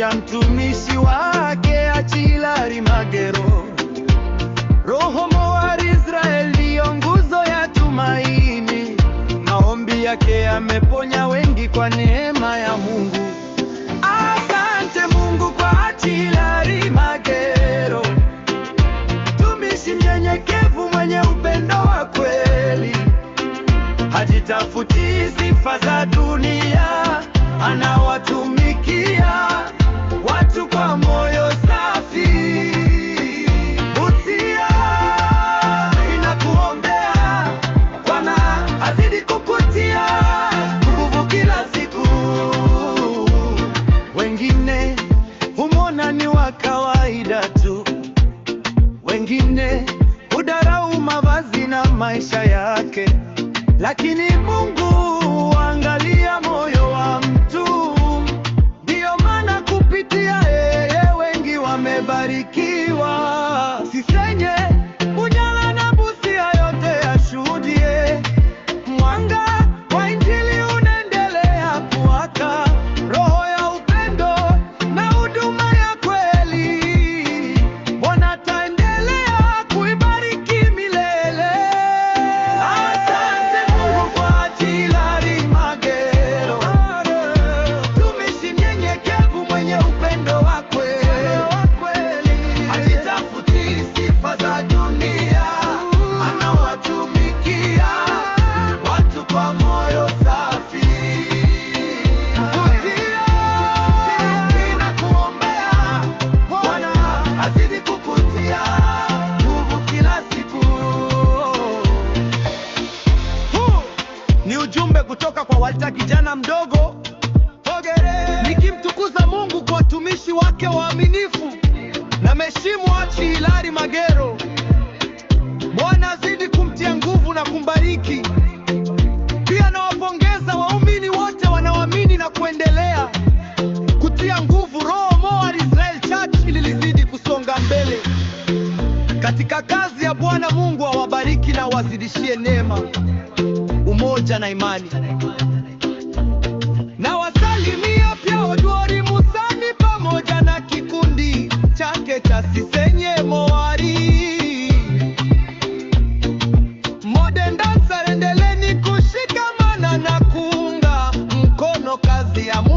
ya mtumishi wake Achilari Magero. Roho wa Israeli ndiyo nguzo ya tumaini. Maombi yake yameponya wengi kwa neema ya Mungu. Asante Mungu kwa Achilari Magero, mtumishi mnyenyekevu mwenye upendo wa kweli. Hajitafuti sifa za dunia, anawatumikia watu kwa moyo safi. Busia inakuombea, Bwana azidi kukutia nguvu kila siku. Wengine humwona ni wa kawaida tu, wengine hudarau mavazi na maisha yake, lakini Mungu huangalia moyo wa mtu. Ndiyo maana kupitia yeye wengi wamebarikiwa. Sisenye, Bunyala na Busia yote yashuhudie, mwanga wa Injili unaendelea kuwaka. Roho ya upendo na huduma ya kweli, Bwana ataendelea kuibariki milele. Asante Mungu kwa Achilari Magero, mtumishi mnyenyekevu mwenye upendo wa kweli. Hajitafuti sifa za dunia, anawatumikia watu kwa moyo safi. Busia inakuombea, Bwana azidi kukutia nguvu kila siku. Ni ujumbe kutoka kwa Walter kijana mdogo Ogere, nikimtukuza Mungu kwa watumishi wake waaminifu na mheshimu Achilari Magero. Bwana azidi kumtia nguvu na kumbariki. Pia nawapongeza waumini wote wanaoamini na kuendelea kutia nguvu Roho wa Israel Church ili lizidi kusonga mbele katika kazi ya Bwana. Mungu awabariki na wazidishie neema, umoja na imani. Na wasalimia pia Odwori Musani pamoja na kikundi chake cha Sisenye Moari. Modern Dancer, endeleni kushikamana na kuunga mkono kazi ya Mungu.